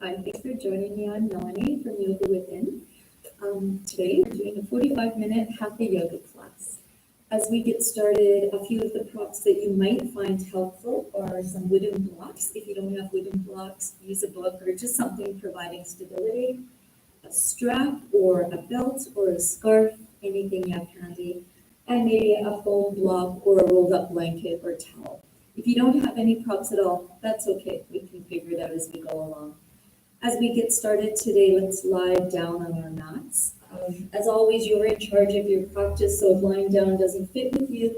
Hi, thanks for joining me. I'm Melanie from Yoga Within. Today we're doing a 45-minute Hatha Yoga class. As we get started, a few of the props that you might find helpful are some wooden blocks. If you don't have wooden blocks, use a book or just something providing stability, a strap or a belt or a scarf, anything you have handy, and maybe a foam block or a rolled up blanket or towel. If you don't have any props at all, that's okay. We can figure it out as we go along. As we get started today, let's lie down on our mats. As always, you're in charge of your practice, so if lying down doesn't fit with you,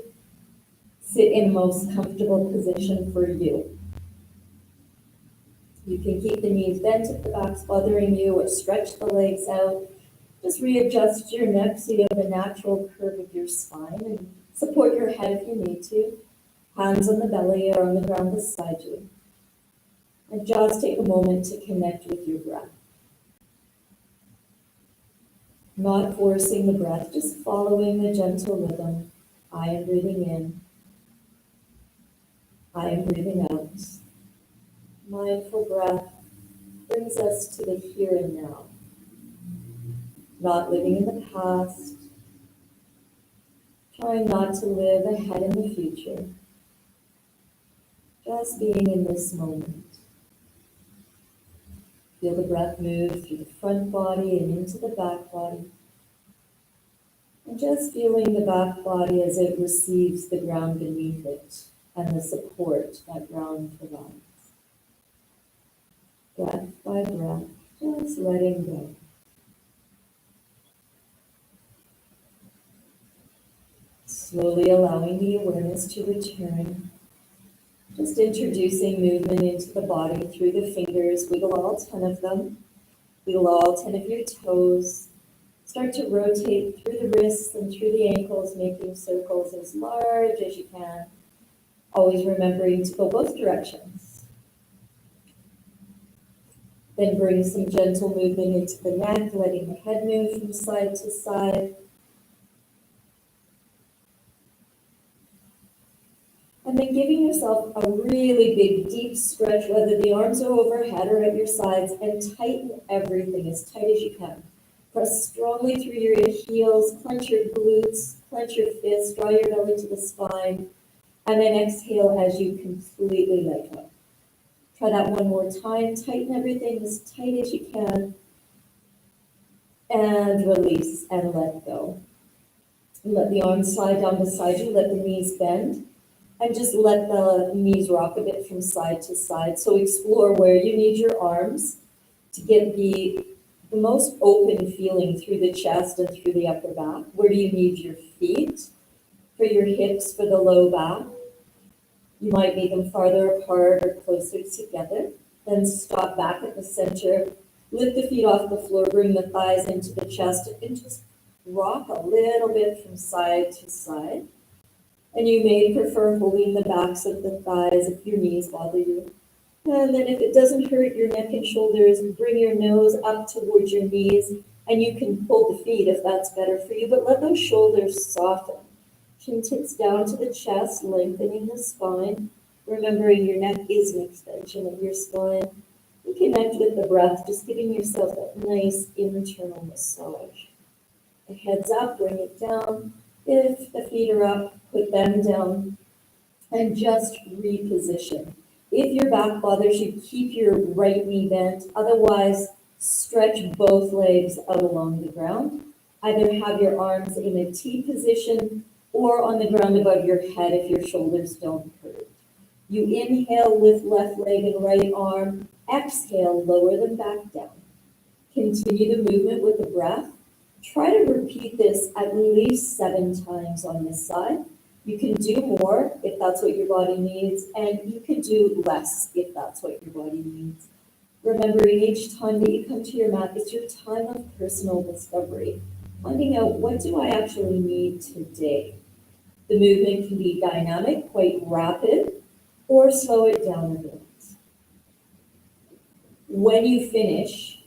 sit in the most comfortable position for you. You can keep the knees bent if the back's bothering you, or stretch the legs out. Just readjust your neck so you have a natural curve of your spine, and support your head if you need to. Hands on the belly or on the ground beside you. And just take a moment to connect with your breath. Not forcing the breath, just following the gentle rhythm. I am breathing in. I am breathing out. Mindful breath brings us to the here and now. Not living in the past. Trying not to live ahead in the future. Just being in this moment. Feel the breath move through the front body and into the back body. And just feeling the back body as it receives the ground beneath it and the support that ground provides. Breath by breath, just letting go. Slowly allowing the awareness to return. Just introducing movement into the body through the fingers. Wiggle all 10 of them. Wiggle all 10 of your toes. Start to rotate through the wrists and through the ankles, making circles as large as you can. Always remembering to go both directions. Then bring some gentle movement into the neck, letting the head move from side to side. And then giving yourself a really big, deep stretch, whether the arms are overhead or at your sides, and tighten everything as tight as you can. Press strongly through your heels, clench your glutes, clench your fists, draw your belly to the spine, and then exhale as you completely let go. Try that one more time. Tighten everything as tight as you can, and release and let go. Let the arms slide down beside you, let the knees bend. And just let the knees rock a bit from side to side. So explore where you need your arms to get the most open feeling through the chest and through the upper back. Where do you need your feet? For your hips, for the low back. You might need them farther apart or closer together. Then stop back at the center. Lift the feet off the floor, bring the thighs into the chest, and just rock a little bit from side to side. And you may prefer holding the backs of the thighs if your knees bother you. And then if it doesn't hurt your neck and shoulders, bring your nose up towards your knees, and you can hold the feet if that's better for you, but let those shoulders soften. Chin tips down to the chest, lengthening the spine, remembering your neck is an extension of your spine. And connect with the breath, just giving yourself that nice internal massage. The head's up, bring it down. If the feet are up, put them down and just reposition. If your back bothers you, keep your right knee bent. Otherwise, stretch both legs out along the ground. Either have your arms in a T position or on the ground above your head if your shoulders don't hurt. You inhale, lift left leg and right arm. Exhale, lower them back down. Continue the movement with the breath. Try to repeat this at least 7 times on this side. You can do more if that's what your body needs, and you can do less if that's what your body needs. Remembering each time that you come to your mat, it's your time of personal discovery. Finding out, what do I actually need today? The movement can be dynamic, quite rapid, or slow it down a bit. When you finish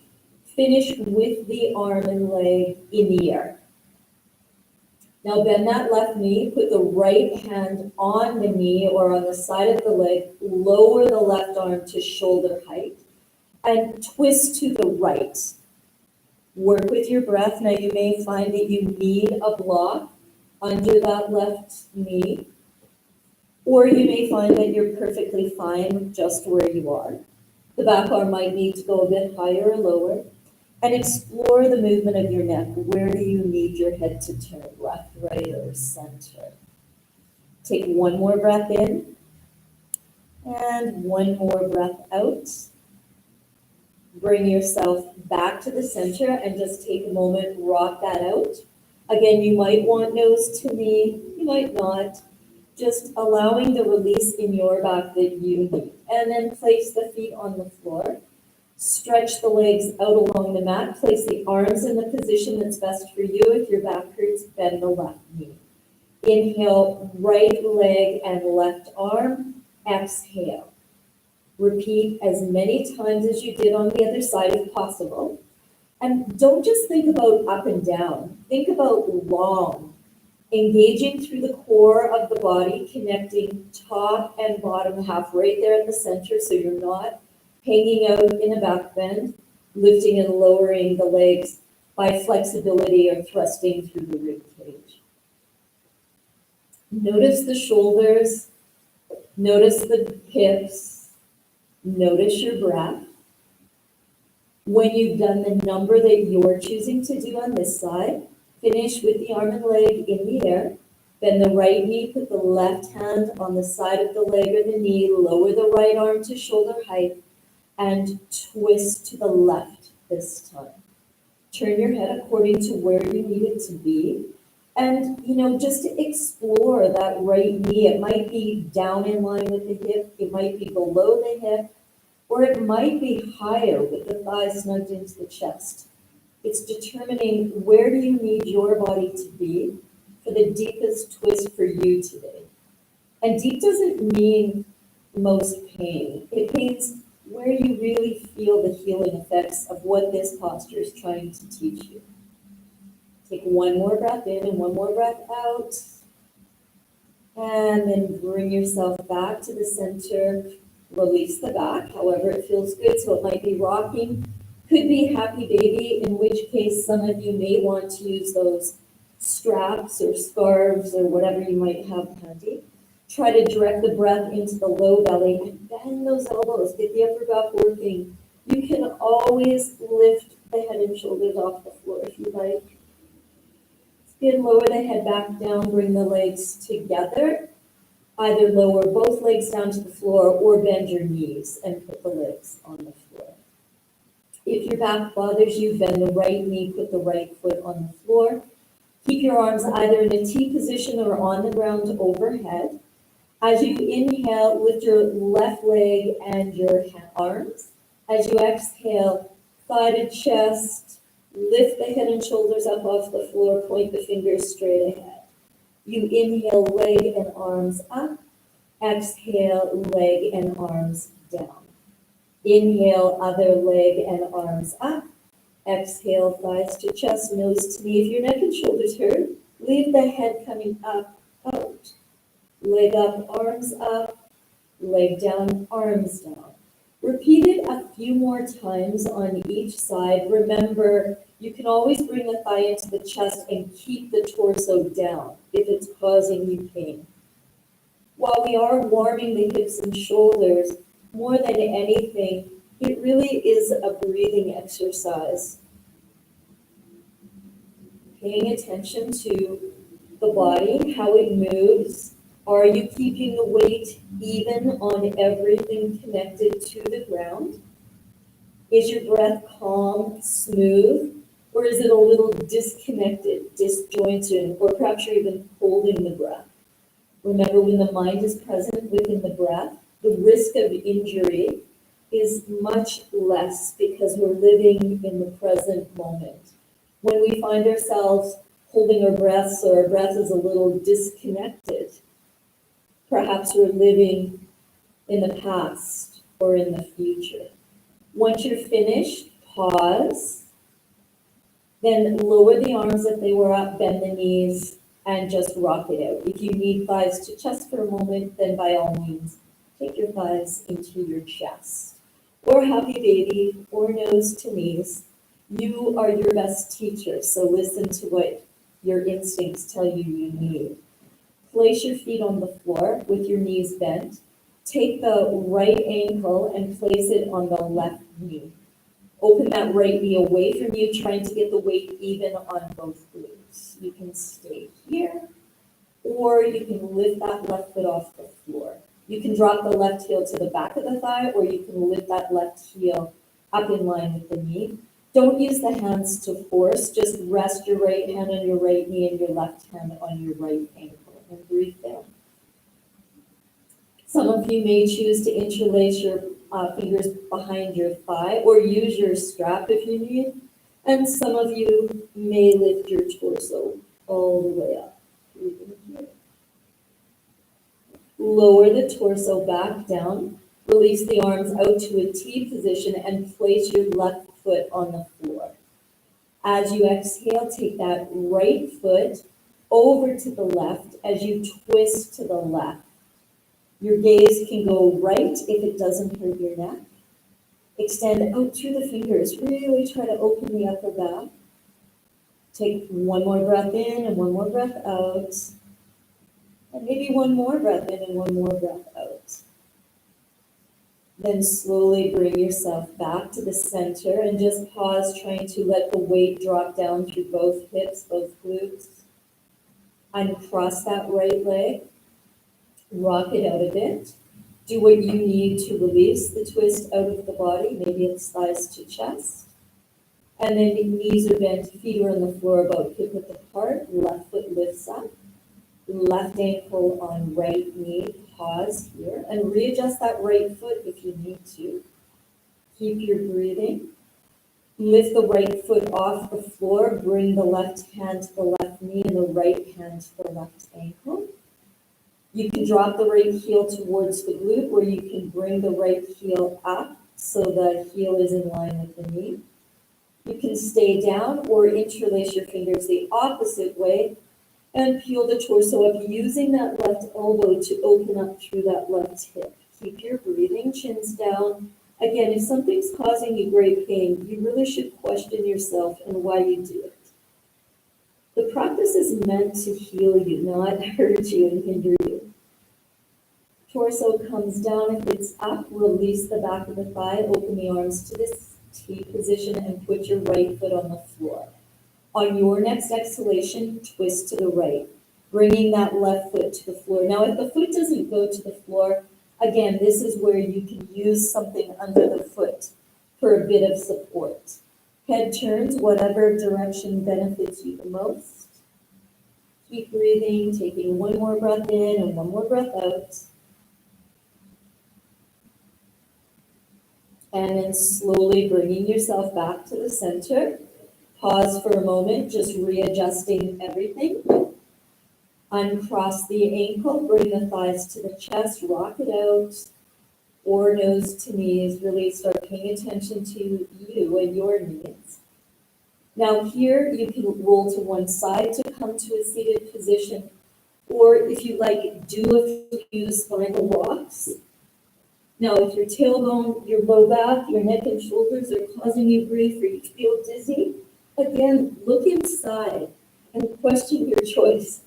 with the arm and leg in the air. Now bend that left knee, put the right hand on the knee or on the side of the leg, lower the left arm to shoulder height, and twist to the right. Work with your breath. Now you may find that you need a block under that left knee, or you may find that you're perfectly fine just where you are. The back arm might need to go a bit higher or lower. And explore the movement of your neck. Where do you need your head to turn? Left, right, or center? Take one more breath in and one more breath out. Bring yourself back to the center and just take a moment, rock that out. Again, you might want nose to knee, you might not. Just allowing the release in your back that you need. And then place the feet on the floor. Stretch the legs out along the mat. Place the arms in the position that's best for you. If your back hurts, bend the left knee. Inhale, right leg and left arm. Exhale. Repeat as many times as you did on the other side if possible. And don't just think about up and down. Think about long. Engaging through the core of the body, connecting top and bottom half right there at the center so you're not hanging out in a back bend, lifting and lowering the legs by flexibility or thrusting through the rib cage. Notice the shoulders, notice the hips, notice your breath. When you've done the number that you're choosing to do on this side, finish with the arm and leg in the air. Bend the right knee, put the left hand on the side of the leg or the knee, lower the right arm to shoulder height, and twist to the left this time. Turn your head according to where you need it to be. And, just to explore that right knee. It might be down in line with the hip. It might be below the hip. Or it might be higher with the thighs snugged into the chest. It's determining where do you need your body to be for the deepest twist for you today. And deep doesn't mean most pain. It means where you really feel the healing effects of what this posture is trying to teach you. Take one more breath in and one more breath out. And then bring yourself back to the center. Release the back, however it feels good. So it might be rocking, could be happy baby, in which case some of you may want to use those straps or scarves or whatever you might have handy. Try to direct the breath into the low belly and bend those elbows, get the upper back working. You can always lift the head and shoulders off the floor if you like. It's good, lower the head back down, bring the legs together. Either lower both legs down to the floor or bend your knees and put the legs on the floor. If your back bothers you, bend the right knee, put the right foot on the floor. Keep your arms either in a T position or on the ground overhead. As you inhale, lift your left leg and your arms. As you exhale, thigh to chest, lift the head and shoulders up off the floor, point the fingers straight ahead. You inhale, leg and arms up. Exhale, leg and arms down. Inhale, other leg and arms up. Exhale, thighs to chest, nose to knee. If your neck and shoulders hurt, leave the head coming up, out. Leg up, arms up. Leg down, arms down. Repeat it a few more times on each side. Remember, you can always bring the thigh into the chest and keep the torso down if it's causing you pain. While we are warming the hips and shoulders, more than anything, it really is a breathing exercise. Paying attention to the body, how it moves. Are you keeping the weight even on everything connected to the ground? Is your breath calm, smooth, or is it a little disconnected, disjointed, or perhaps you're even holding the breath? Remember, when the mind is present within the breath, the risk of injury is much less because we're living in the present moment. When we find ourselves holding our breaths or our breath is a little disconnected, perhaps we're living in the past or in the future. Once you're finished, pause, then lower the arms if they were up, bend the knees, and just rock it out. If you need thighs to chest for a moment, then by all means, take your thighs into your chest. or happy baby, or nose to knees. You are your best teacher, so listen to what your instincts tell you you need. Place your feet on the floor with your knees bent. Take the right ankle and place it on the left knee. Open that right knee away from you, trying to get the weight even on both glutes. You can stay here, or you can lift that left foot off the floor. You can drop the left heel to the back of the thigh, or you can lift that left heel up in line with the knee. Don't use the hands to force, just rest your right hand on your right knee and your left hand on your right ankle, and breathe down. Some of you may choose to interlace your fingers behind your thigh, or use your strap if you need, and some of you may lift your torso all the way up. Lower the torso back down, release the arms out to a T position, and place your left foot on the floor. As you exhale, take that right foot over to the left as you twist to the left. Your gaze can go right if it doesn't hurt your neck. Extend out through the fingers. Really try to open the upper back. Take one more breath in and one more breath out. And maybe one more breath in and one more breath out. Then slowly bring yourself back to the center and just pause, trying to let the weight drop down through both hips, both glutes. Uncross that right leg. Rock it out a bit. Do what you need to release the twist out of the body. Maybe it's thighs to chest. And then knees are bent, feet are on the floor about hip width apart. Left foot lifts up. Left ankle on right knee. Pause here and readjust that right foot if you need to. Keep your breathing. Lift the right foot off the floor. Bring the left hand to the left knee and the right hand to the left ankle. You can drop the right heel towards the glute, or you can bring the right heel up so the heel is in line with the knee. You can stay down or interlace your fingers the opposite way and peel the torso up, using that left elbow to open up through that left hip. Keep your breathing, chins down. Again, if something's causing you great pain, you really should question yourself and why you do it. The practice is meant to heal you, not hurt you and hinder you. Torso comes down. If it's up, release the back of the thigh, open the arms to this T position, and put your right foot on the floor. On your next exhalation, twist to the right, bringing that left foot to the floor. Now, if the foot doesn't go to the floor, again, this is where you can use something under the foot for a bit of support. Head turns, whatever direction benefits you the most. Keep breathing, taking one more breath in and one more breath out. And then slowly bringing yourself back to the center. Pause for a moment, just readjusting everything. Uncross the ankle, bring the thighs to the chest, rock it out, or nose to knees. Really start paying attention to you and your needs. Now here, you can roll to one side to come to a seated position, or if you like, do a few spinal rocks. Now, if your tailbone, your low back, your neck and shoulders are causing you grief, or you feel dizzy, again, look inside and question your choice.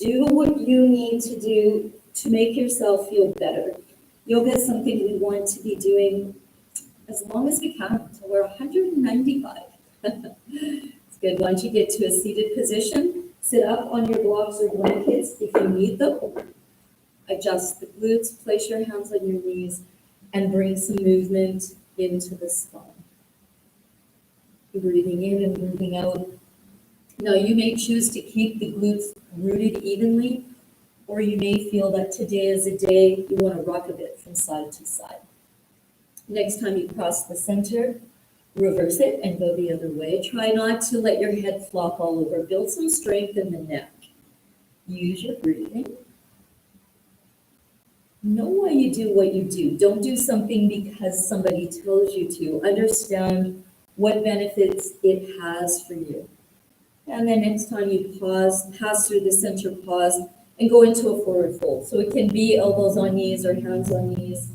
Do what you need to do to make yourself feel better. Yoga is something we want to be doing as long as we can until we're 195. It's good. Once you get to a seated position, sit up on your blocks or blankets if you need them. Adjust the glutes, place your hands on your knees, and bring some movement into the spine. Breathing in and breathing out. Now, you may choose to keep the glutes rooted evenly, or you may feel that today is a day you want to rock a bit from side to side. Next time you cross the center, reverse it and go the other way. Try not to let your head flop all over. Build some strength in the neck. Use your breathing. Know why you do what you do. Don't do something because somebody tells you to. Understand what benefits it has for you. And then next time you pause, pass through the center pause, and go into a forward fold. So it can be elbows on knees or hands on knees.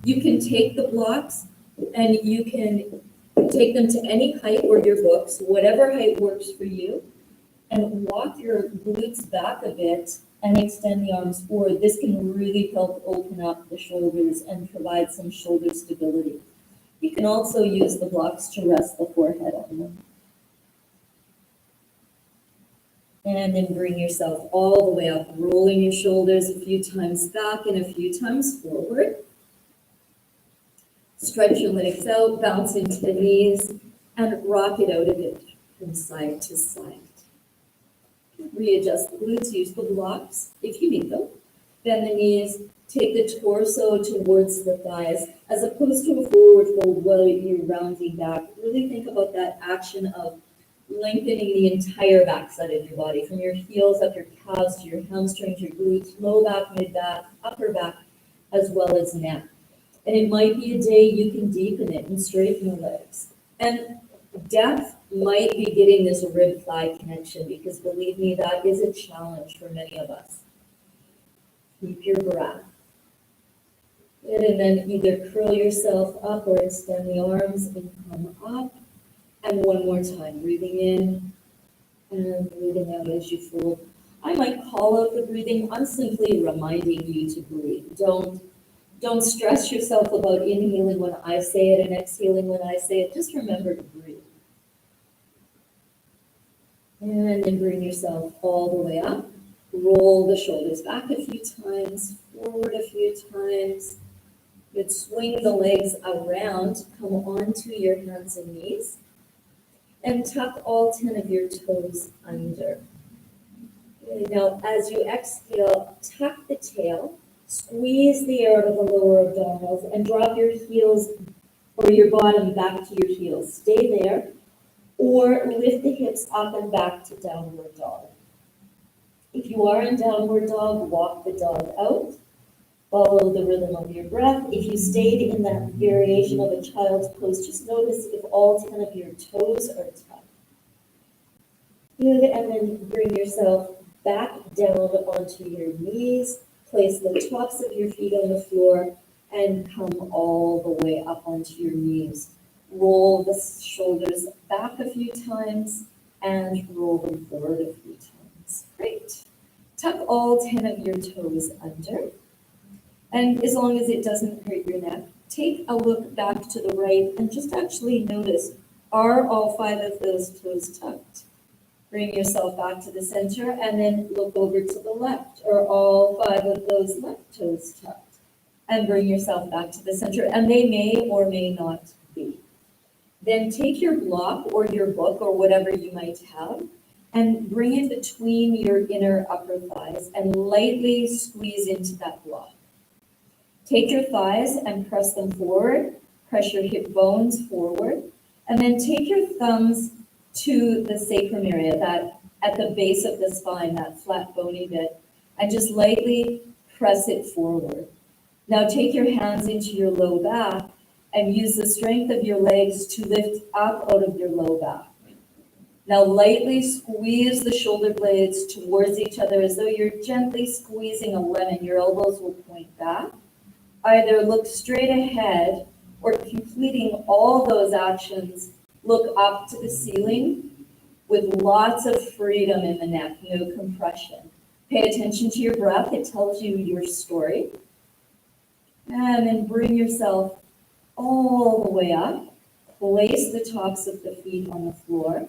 You can take the blocks and you can take them to any height or your books, whatever height works for you, and walk your glutes back a bit and extend the arms forward. This can really help open up the shoulders and provide some shoulder stability. You can also use the blocks to rest the forehead on them. And then bring yourself all the way up, rolling your shoulders a few times back and a few times forward. Stretch your legs out, bounce into the knees, and rock it out a bit from side to side. Readjust the glutes, use the blocks if you need them. Bend the knees, take the torso towards the thighs, as opposed to a forward fold while you're rounding back. Really think about that action of lengthening the entire backside of your body, from your heels up your calves to your hamstrings, your glutes, low back, mid back, upper back, as well as neck. And it might be a day you can deepen it and straighten the legs. And depth might be getting this rib thigh connection, because believe me, that is a challenge for many of us. Keep your breath. Good, and then either curl yourself up or extend the arms and come up. And one more time, breathing in and breathing out as you fold. I might call out the breathing. I'm simply reminding you to breathe. Don't stress yourself about inhaling when I say it and exhaling when I say it. Just remember to breathe. And then bring yourself all the way up. Roll the shoulders back a few times, forward a few times. Good. Swing the legs around, come onto your hands and knees. And tuck all 10 of your toes under. Okay, now, as you exhale, tuck the tail, squeeze the air out of the lower abdominals, and drop your heels or your bottom back to your heels. Stay there, or lift the hips up and back to downward dog. If you are in downward dog, walk the dog out. Follow the rhythm of your breath. If you stayed in that variation of a child's pose, just notice if all 10 of your toes are tucked. Good, and then bring yourself back down onto your knees. Place the tops of your feet on the floor and come all the way up onto your knees. Roll the shoulders back a few times and roll them forward a few times. Great. Tuck all 10 of your toes under. And as long as it doesn't hurt your neck, take a look back to the right and just actually notice, are all 5 of those toes tucked? Bring yourself back to the center and then look over to the left. Are all 5 of those left toes tucked? And bring yourself back to the center, and they may or may not be. Then take your block or your book or whatever you might have and bring it between your inner upper thighs and lightly squeeze into that block. Take your thighs and press them forward, press your hip bones forward, and then take your thumbs to the sacrum area, that at the base of the spine, that flat bony bit, and just lightly press it forward. Now take your hands into your low back and use the strength of your legs to lift up out of your low back. Now lightly squeeze the shoulder blades towards each other as though you're gently squeezing a lemon. Your elbows will point back. Either look straight ahead or, completing all those actions, look up to the ceiling with lots of freedom in the neck, no compression. Pay attention to your breath. It tells you your story. And then bring yourself all the way up. Place the tops of the feet on the floor.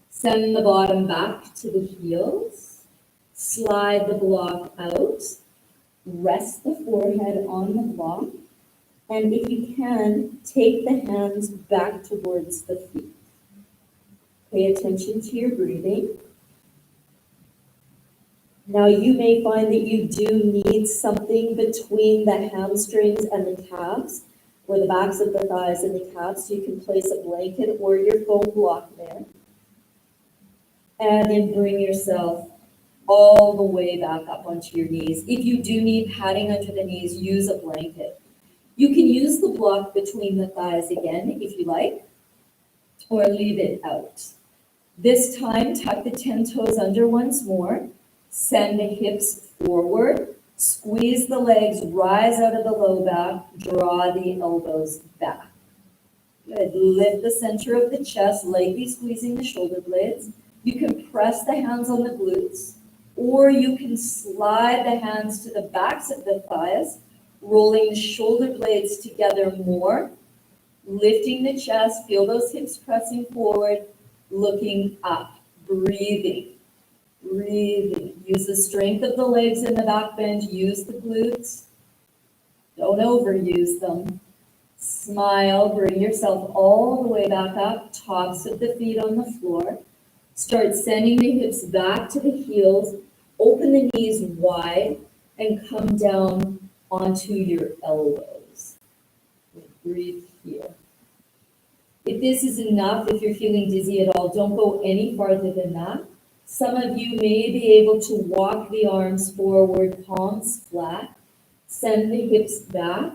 Send the bottom back to the heels. Slide the block out. Rest the forehead on the block. And if you can, take the hands back towards the feet. Pay attention to your breathing. Now you may find that you do need something between the hamstrings and the calves, or the backs of the thighs and the calves, so you can place a blanket or your foam block there. And then bring yourself all the way back up onto your knees. If you do need padding under the knees, use a blanket. You can use the block between the thighs again, if you like, or leave it out. This time, tuck the 10 toes under once more. Send the hips forward. Squeeze the legs, rise out of the low back, draw the elbows back. Good. Lift the center of the chest, lightly squeezing the shoulder blades. You can press the hands on the glutes, or you can slide the hands to the backs of the thighs, rolling the shoulder blades together more, lifting the chest, feel those hips pressing forward, looking up, breathing. Breathing. Use the strength of the legs in the back bend. Use the glutes. Don't overuse them. Smile. Bring yourself all the way back up. Tops of the feet on the floor. Start sending the hips back to the heels. Open the knees wide and come down onto your elbows. Breathe here. If this is enough, if you're feeling dizzy at all, don't go any farther than that. Some of you may be able to walk the arms forward, palms flat, send the hips back,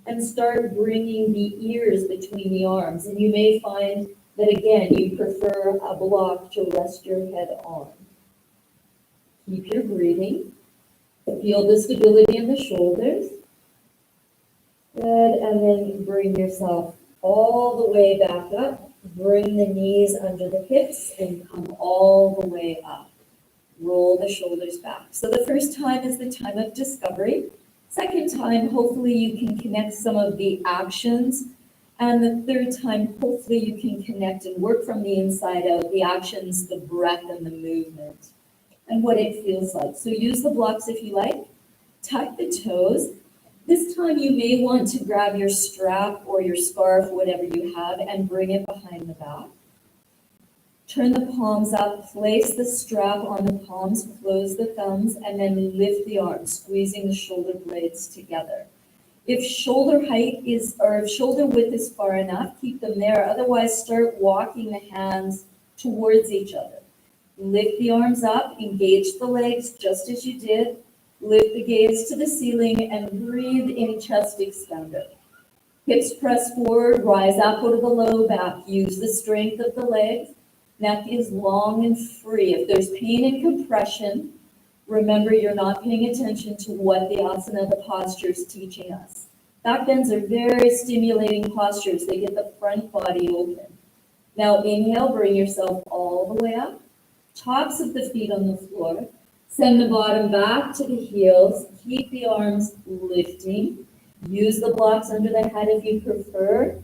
and start bringing the ears between the arms. And you may find that, again, you prefer a block to rest your head on. Keep your breathing. Feel the stability in the shoulders. Good, and then bring yourself all the way back up. Bring the knees under the hips and come all the way up. Roll the shoulders back. So the first time is the time of discovery. Second time, hopefully you can connect some of the actions. And the third time, hopefully you can connect and work from the inside out, the actions, the breath, and the movement, and what it feels like. So use the blocks if you like. Tuck the toes. This time you may want to grab your strap or your scarf, whatever you have, and bring it behind the back. Turn the palms up, place the strap on the palms, close the thumbs, and then lift the arms, squeezing the shoulder blades together. If shoulder height is, or if shoulder width is far enough, keep them there. Otherwise, start walking the hands towards each other. Lift the arms up, engage the legs just as you did. Lift the gaze to the ceiling and breathe in chest expander. Hips press forward, rise up out of the low back. Use the strength of the legs. Neck is long and free. If there's pain and compression, remember you're not paying attention to what the asana, the posture is teaching us. Back bends are very stimulating postures. They get the front body open. Now inhale, bring yourself all the way up. Tops of the feet on the floor. Send the bottom back to the heels. Keep the arms lifting. Use the blocks under the head if you prefer.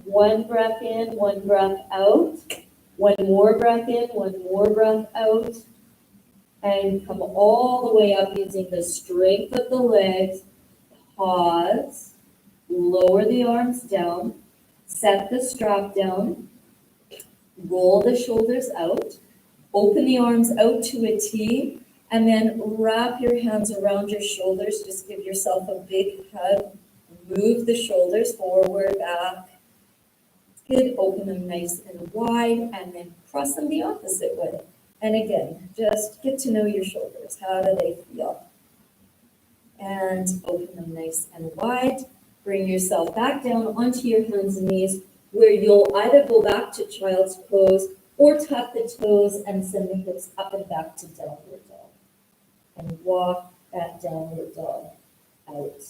One breath in, one breath out. One more breath in, one more breath out. And come all the way up using the strength of the legs. Pause. Lower the arms down. Set the strap down. Roll the shoulders out. Open the arms out to a T. And then wrap your hands around your shoulders. Just give yourself a big hug. Move the shoulders forward, back. It's good. Open them nice and wide, and then cross them the opposite way. And again, just get to know your shoulders. How do they feel? And open them nice and wide. Bring yourself back down onto your hands and knees, where you'll either go back to child's pose or tuck the toes and send the hips up and back to downward dog. And walk that downward dog out.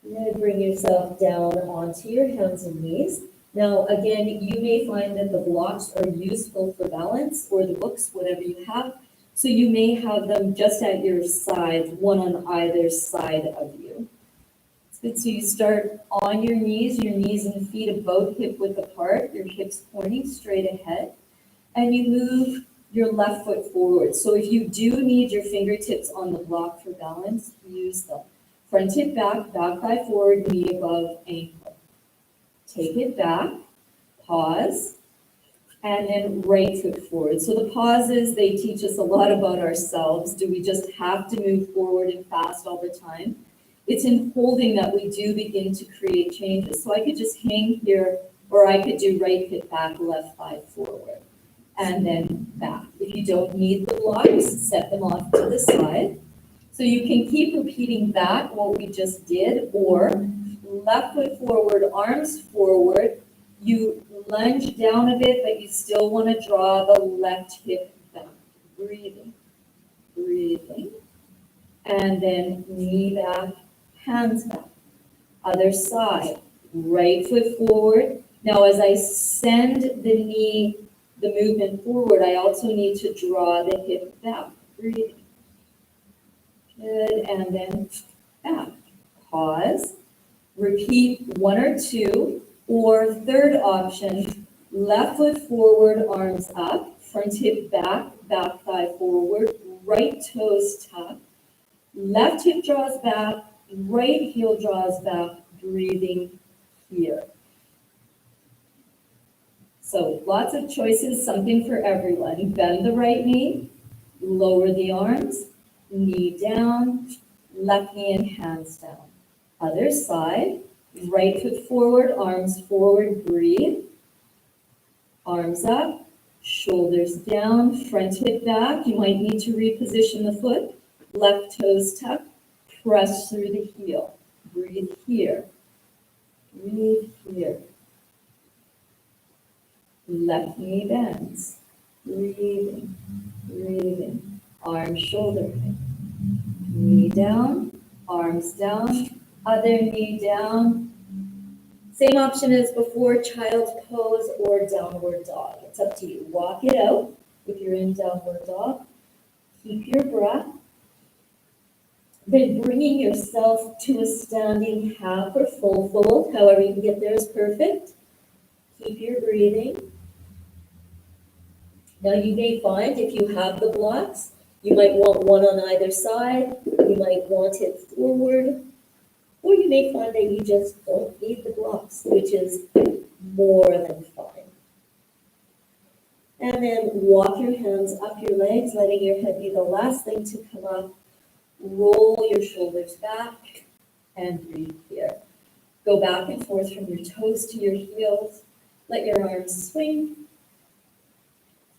Then bring yourself down onto your hands and knees. Now, again, you may find that the blocks are useful for balance, or the books, whatever you have. So you may have them just at your sides, one on either side of you. It's good. So you start on your knees and feet about hip width apart, your hips pointing straight ahead, and you move your left foot forward. So if you do need your fingertips on the block for balance, use them. Front hip back, back thigh forward, knee above ankle. Take it back, pause, and then right foot forward. So the pauses, they teach us a lot about ourselves. Do we just have to move forward and fast all the time? It's in holding that we do begin to create changes. So I could just hang here, or I could do right hip back, left thigh forward, and then back. If you don't need the blocks, set them off to the side. So you can keep repeating that, what we just did, or left foot forward, arms forward. You lunge down a bit, but you still want to draw the left hip back. Breathing. breathing. And then knee back, hands back. Other side, right foot forward. Now as I send the knee, the movement forward, I also need to draw the hip back, breathing. Good, and then back. Pause. Repeat one or two, or third option, left foot forward, arms up, front hip back, back thigh forward, right toes tuck, left hip draws back, right heel draws back, breathing here. So lots of choices, something for everyone. Bend the right knee, lower the arms, knee down, left knee and hands down. Other side, right foot forward, arms forward, breathe. Arms up, shoulders down, front hip back. You might need to reposition the foot. Left toes tuck, press through the heel. Breathe here. Breathe here. Left knee bends. Breathing, breathing. Arms shoulder. Knee down, arms down, other knee down. Same option as before, child's pose or downward dog. It's up to you. Walk it out if you're in downward dog. Keep your breath. Then bringing yourself to a standing half or full fold, however you can get there is perfect. Keep your breathing. Now you may find if you have the blocks, you might want one on either side, you might want it forward, or you may find that you just don't need the blocks, which is more than fine. And then walk your hands up your legs, letting your head be the last thing to come up. Roll your shoulders back and breathe here. Go back and forth from your toes to your heels. Let your arms swing.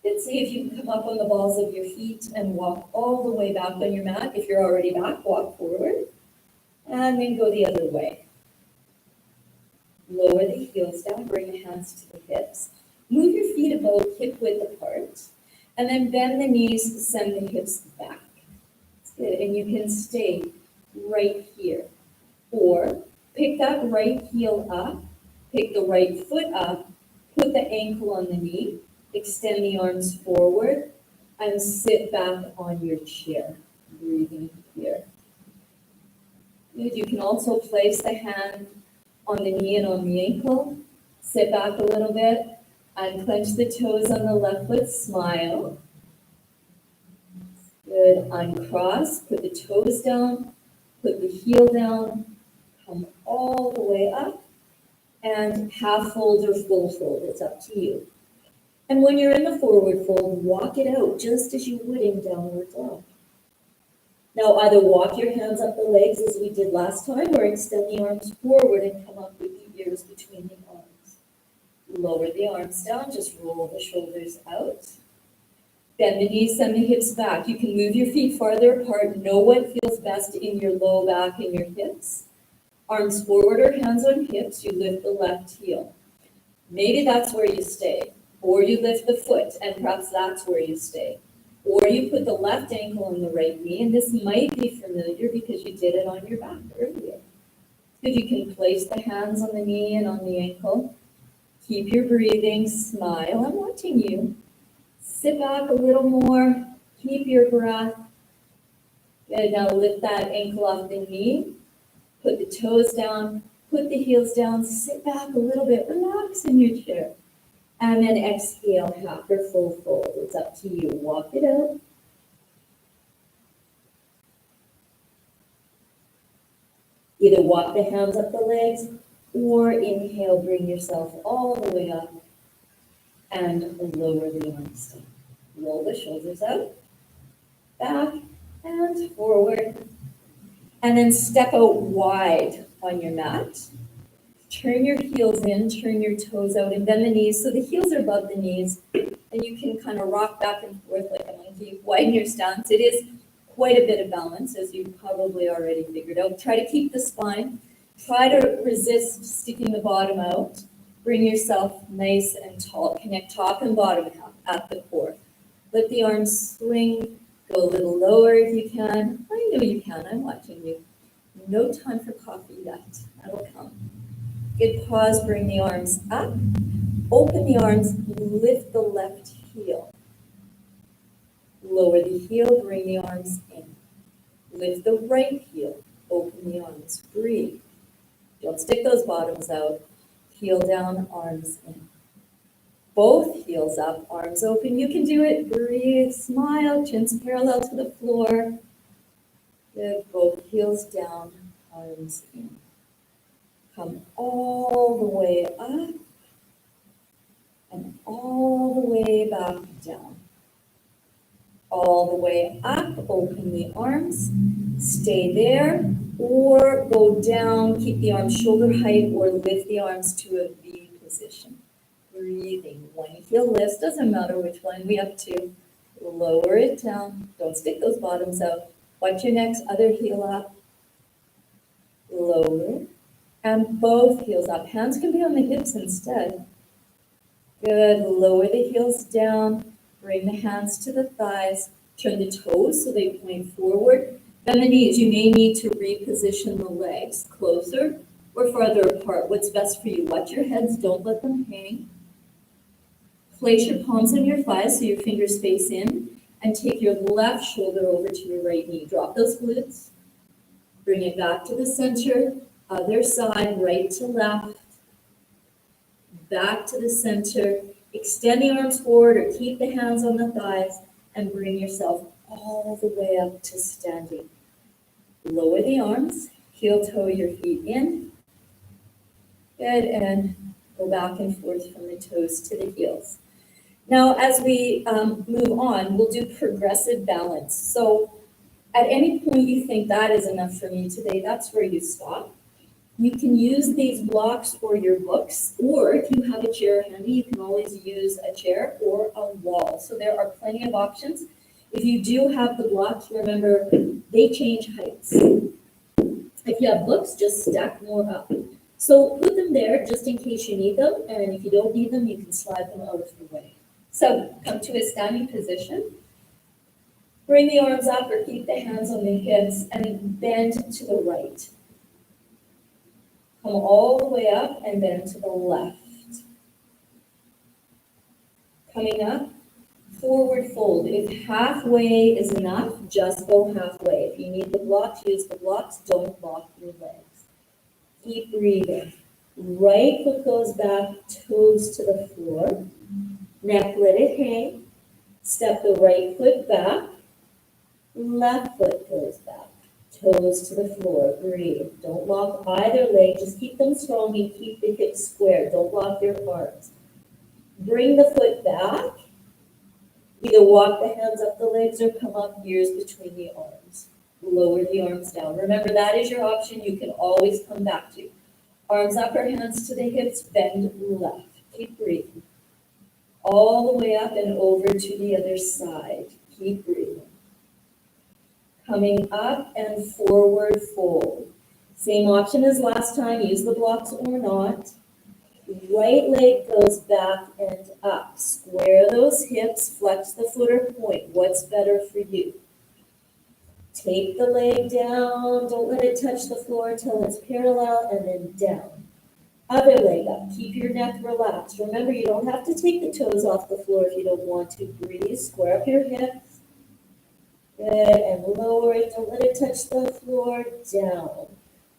And see if you can come up on the balls of your feet and walk all the way back on your mat. If you're already back, walk forward. And then go the other way. Lower the heels down, bring the hands to the hips. Move your feet about hip width apart. And then bend the knees, send the hips back. That's good. And you can stay right here. Or pick that right heel up, pick the right foot up, put the ankle on the knee, extend the arms forward, and sit back on your chair, breathing here. Good. You can also place the hand on the knee and on the ankle, sit back a little bit, and clench the toes on the left foot, smile. Good, uncross, put the toes down, put the heel down, come all the way up, and half fold or full fold, it's up to you. And when you're in the forward fold, walk it out just as you would in downward dog. Now either walk your hands up the legs as we did last time, or extend the arms forward and come up with the ears between the arms. Lower the arms down, just roll the shoulders out. Bend the knees, send the hips back. You can move your feet farther apart. Know what feels best in your low back and your hips. Arms forward or hands on hips, you lift the left heel. Maybe that's where you stay. Or you lift the foot and perhaps that's where you stay. Or you put the left ankle on the right knee, and this might be familiar because you did it on your back earlier. Good, you can place the hands on the knee and on the ankle. Keep your breathing, smile, I'm watching you. Sit back a little more, keep your breath. Good, now lift that ankle off the knee, put the toes down, put the heels down, sit back a little bit, relax in your chair. And then exhale, half or full fold. It's up to you. Walk it out. Either walk the hands up the legs, or inhale, bring yourself all the way up and lower the arms down. Roll the shoulders out, back and forward. And then step out wide on your mat. Turn your heels in, turn your toes out, and bend the knees so the heels are above the knees, and you can kind of rock back and forth like a monkey. Widen your stance. It is quite a bit of balance, as you've probably already figured out. Try to keep the spine. Try to resist sticking the bottom out. Bring yourself nice and tall. Connect top and bottom half at the core. Let the arms swing Go a little lower if you can. I know you can, I'm watching you. No time for coffee yet, that'll come. Good pause, bring the arms up. Open the arms, lift the left heel. Lower the heel, bring the arms in. Lift the right heel, open the arms, breathe. Don't stick those bottoms out. Heel down, arms in. Both heels up, arms open. You can do it. Breathe, smile, chins parallel to the floor. Good. Both heels down, arms in. Come all the way up and all the way back down. All the way up, open the arms, stay there, or go down, keep the arms shoulder height, or lift the arms to a V position. Breathing, one heel lifts, doesn't matter which one we up to. Lower it down, don't stick those bottoms out. Watch your next other heel up. Lower, and both heels up. Hands can be on the hips instead. Good, lower the heels down, bring the hands to the thighs, turn the toes so they point forward. Bend the knees, you may need to reposition the legs closer or farther apart. What's best for you? Watch your heads, don't let them hang. Place your palms on your thighs so your fingers face in, and take your left shoulder over to your right knee. Drop those glutes, bring it back to the center, other side, right to left, back to the center. Extend the arms forward or keep the hands on the thighs and bring yourself all the way up to standing. Lower the arms, heel toe your feet in. Good, and go back and forth from the toes to the heels. Now, as we move on, we'll do progressive balance. So at any point you think that is enough for me today, that's where you stop. You can use these blocks or your books, or if you have a chair handy, you can always use a chair or a wall. So there are plenty of options. If you do have the blocks, remember, they change heights. If you have books, just stack more up. So put them there just in case you need them, and if you don't need them, you can slide them out of the way. So come to a standing position. Bring the arms up or keep the hands on the hips and bend to the right. Come all the way up and then to the left. Coming up, forward fold. If halfway is enough, just go halfway. If you need the blocks, use the blocks. Don't lock your legs. Keep breathing. Right foot goes back, toes to the floor. Neck, let it hang. Step the right foot back. Left foot goes back. Toes to the floor, breathe. Don't lock either leg, just keep them strong and keep the hips square. Don't lock your arms. Bring the foot back. Either walk the hands up the legs or come up ears between the arms. Lower the arms down. Remember, that is your option you can always come back to. Arms up or hands to the hips, bend left. Keep breathing. All the way up and over to the other side. Keep breathing. Coming up and forward fold. Same option as last time, use the blocks or not. Right leg goes back and up. Square those hips, flex the foot or point. What's better for you? Take the leg down, don't let it touch the floor until it's parallel, and then down. Other leg up, keep your neck relaxed. Remember, you don't have to take the toes off the floor if you don't want to. Breathe, square up your hips. Good, and lower it, don't let it touch the floor, down.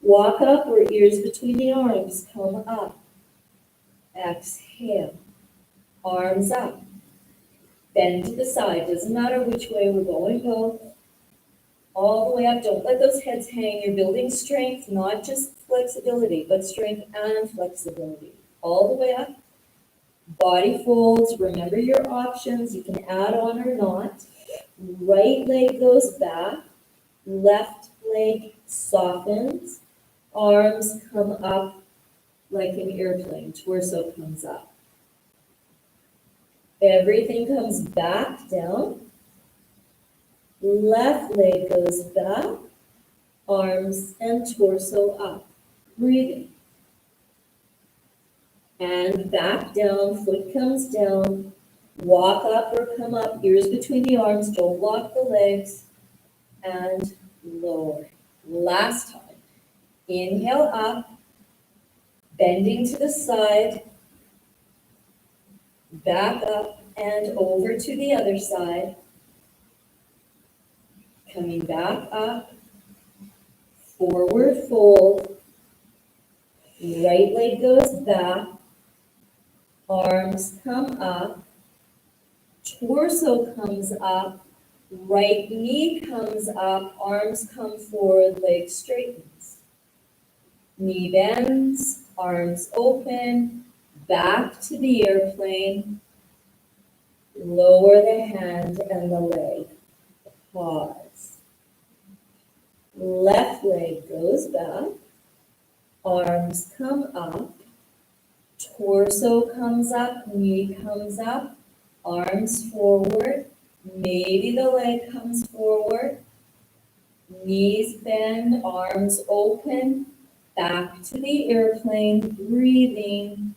Walk up or ears between the arms, come up. Exhale, arms up. Bend to the side, doesn't matter which way we're going, go. All the way up, don't let those heads hang. You're building strength, not just flexibility, but strength and flexibility. All the way up. Body folds, remember your options, you can add on or not. Right leg goes back, left leg softens, arms come up like an airplane, torso comes up. Everything comes back down. Left leg goes back, arms and torso up. Breathing. And back down, foot comes down. Walk up or come up, ears between the arms, don't lock the legs, and lower. Last time. Inhale up, bending to the side, back up and over to the other side. Coming back up, forward fold, right leg goes back, arms come up, torso comes up, right knee comes up, arms come forward, leg straightens. Knee bends, arms open, back to the airplane, lower the hand and the leg. Pause. Left leg goes back, arms come up, torso comes up, knee comes up, arms forward, maybe the leg comes forward, knees bend, arms open, back to the airplane, breathing,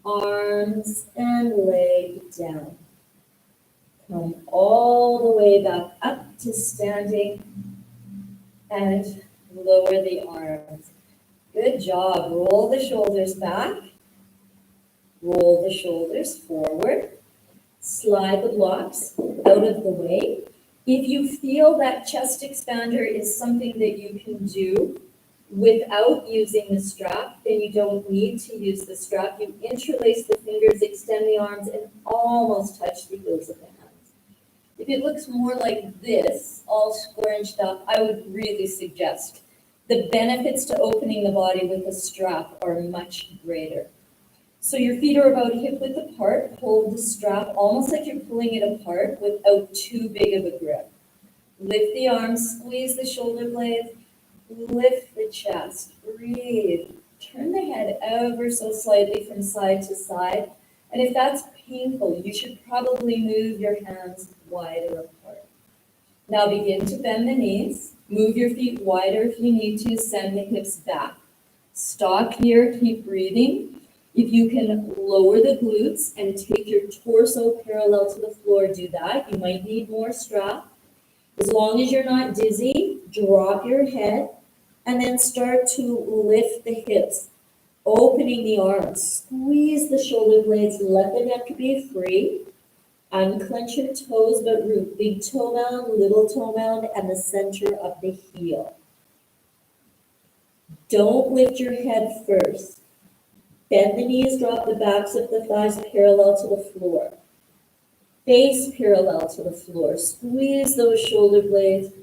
arms and leg down. Come all the way back up to standing and lower the arms. Good job. Roll the shoulders back. Roll the shoulders forward. Slide the blocks out of the way. If you feel that chest expander is something that you can do without using the strap, then you don't need to use the strap. You interlace the fingers, extend the arms, and almost touch the heels of the hands. If it looks more like this, all scrunched up, I would really suggest the benefits to opening the body with a strap are much greater. So your feet are about hip width apart, hold the strap almost like you're pulling it apart without too big of a grip. Lift the arms, squeeze the shoulder blades, lift the chest, breathe. Turn the head ever so slightly from side to side. And if that's painful, you should probably move your hands wider apart. Now begin to bend the knees. Move your feet wider if you need to. Send the hips back. Stop here. Keep breathing. If you can lower the glutes and take your torso parallel to the floor, do that. You might need more strap. As long as you're not dizzy, drop your head and then start to lift the hips. Opening the arms, squeeze the shoulder blades, let the neck be free. Unclench your toes, but root big toe mound, little toe mound, and the center of the heel. Don't lift your head first. Bend the knees, drop the backs of the thighs parallel to the floor. Face parallel to the floor. Squeeze those shoulder blades.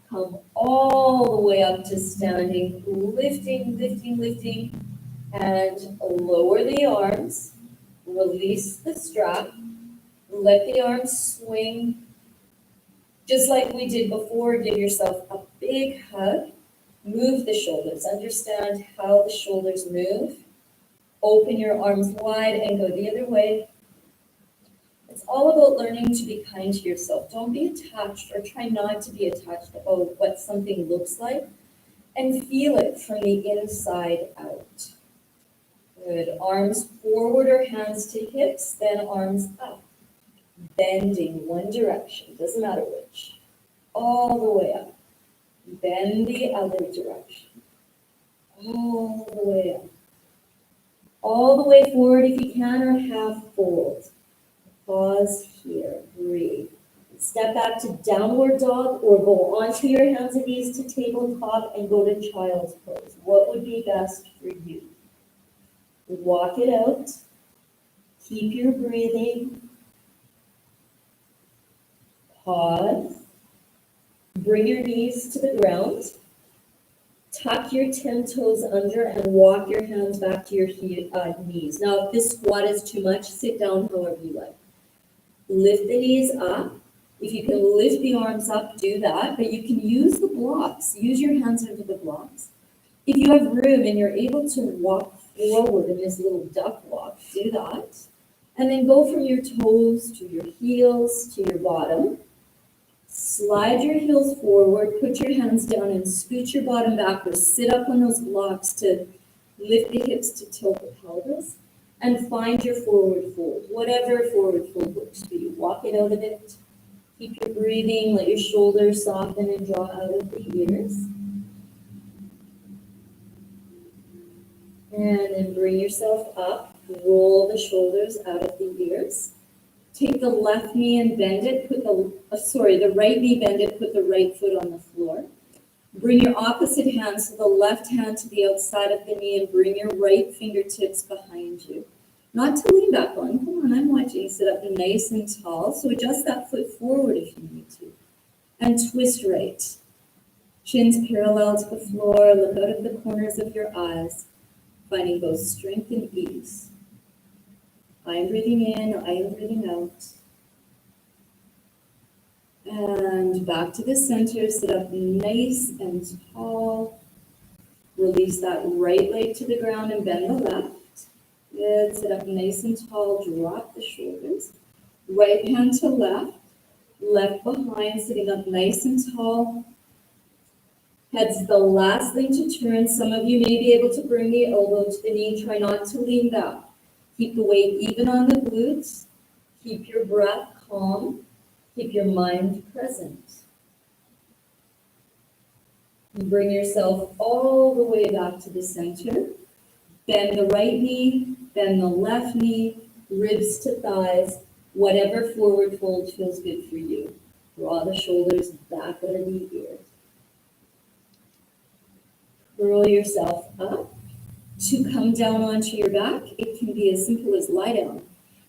Come all the way up to standing, lifting, lifting, lifting. And lower the arms, release the strap, let the arms swing. Just like we did before, give yourself a big hug, move the shoulders, understand how the shoulders move. Open your arms wide and go the other way. It's all about learning to be kind to yourself. Don't be attached or try not to be attached to what something looks like, and feel it from the inside out. Good. Arms forward or hands to hips, then arms up. Bending one direction, doesn't matter which. All the way up. Bend the other direction. All the way up. All the way forward if you can, or half fold. Pause here. Breathe. Step back to downward dog or go onto your hands and knees to tabletop and go to child's pose. What would be best for you? Walk it out. Keep your breathing. Pause. Bring your knees to the ground. Tuck your 10 toes under and walk your hands back to your knees. Now, if this squat is too much, sit down however you like. Lift the knees up. If you can lift the arms up, do that, but you can use the blocks. Use your hands under the blocks. If you have room and you're able to walk forward in this little duck walk, do that. And then go from your toes to your heels to your bottom. Slide your heels forward, put your hands down and scoot your bottom backwards. Sit up on those blocks to lift the hips to tilt the pelvis. and find your forward fold, whatever forward fold works for you. Walk it out of it. Keep your breathing, let your shoulders soften and draw out of the ears. And then bring yourself up, roll the shoulders out of the ears. Take the left knee and bend it, the right knee, bend it, put the right foot on the floor. Bring your opposite hand, so the left hand to the outside of the knee, and bring your right fingertips behind you. Not to lean back on, come on, I'm watching you sit up nice and tall, so adjust that foot forward if you need to. And twist right. Chins parallel to the floor, look out of the corners of your eyes, finding both strength and ease. I am breathing in, I am breathing out. And back to the center, sit up nice and tall. Release that right leg to the ground and bend the left. Good, sit up nice and tall, drop the shoulders. Right hand to left, left behind, sitting up nice and tall. Head's the last thing to turn. Some of you may be able to bring the elbow to the knee. Try not to lean back. Keep the weight even on the glutes. Keep your breath calm. Keep your mind present. And bring yourself all the way back to the center. Bend the right knee, bend the left knee, ribs to thighs, whatever forward fold feels good for you. Draw the shoulders back out of the ears. Curl yourself up. To come down onto your back, it can be as simple as lie down.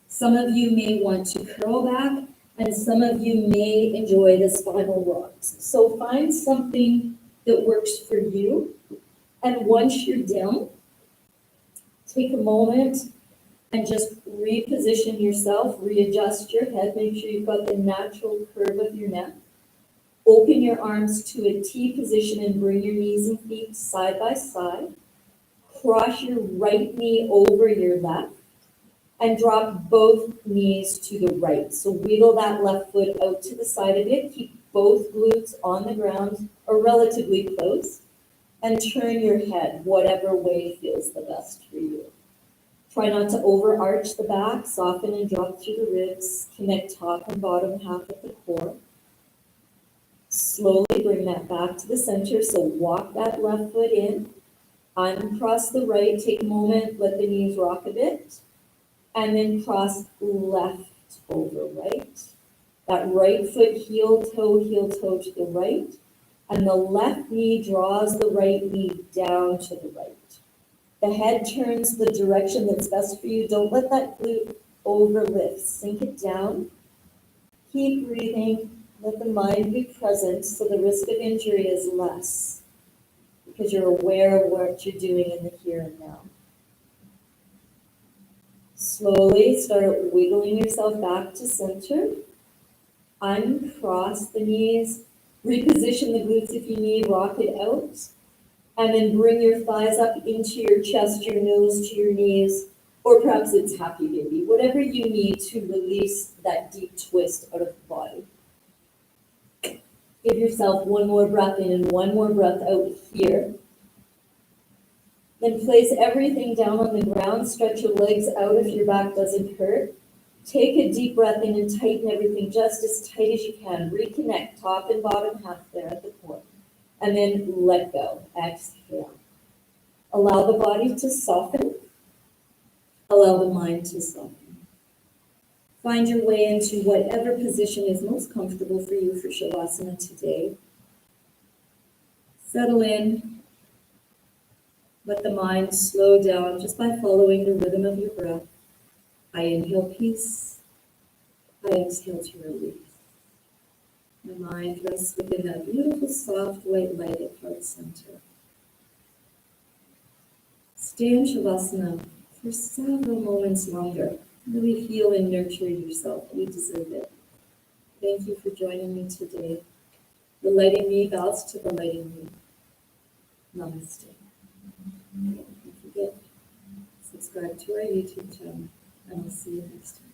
Some of you may want to curl back, and some of you may enjoy the spinal rocks. So find something that works for you. And once you're down, take a moment and just reposition yourself, readjust your head, make sure you've got the natural curve of your neck. Open your arms to a T position and bring your knees and feet side by side. Cross your right knee over your left and drop both knees to the right. So wiggle that left foot out to the side of it. Keep both glutes on the ground or relatively close, and turn your head whatever way feels the best for you. Try not to overarch the back, soften and drop through the ribs, connect top and bottom half of the core. Slowly bring that back to the center, so walk that left foot in, uncross the right, take a moment, let the knees rock a bit, and then cross left over right. That right foot heel toe to the right, and the left knee draws the right knee down to the right. The head turns the direction that's best for you. Don't let that glute overlift. Sink it down. Keep breathing. Let the mind be present so the risk of injury is less, because you're aware of what you're doing in the here and now. Slowly start wiggling yourself back to center. Uncross the knees. Reposition the glutes if you need. Rock it out. And then bring your thighs up into your chest, your nose to your knees, or perhaps it's happy baby, whatever you need to release that deep twist out of the body. Give yourself one more breath in and one more breath out here. Then place everything down on the ground. Stretch your legs out if your back doesn't hurt. Take a deep breath in and tighten everything just as tight as you can. Reconnect top and bottom half there at the core. And then let go. Exhale. Allow the body to soften. Allow the mind to soften. Find your way into whatever position is most comfortable for you for Shavasana today. Settle in. Let the mind slow down just by following the rhythm of your breath. I inhale peace. I exhale to release. My mind rests within that beautiful, soft, white light at heart center. Stay in Shavasana for several moments longer. Really heal and nurture yourself. You deserve it. Thank you for joining me today. The lighting me bows to the lighting me. Namaste. Don't forget, subscribe to our YouTube channel, and I'll see you next time.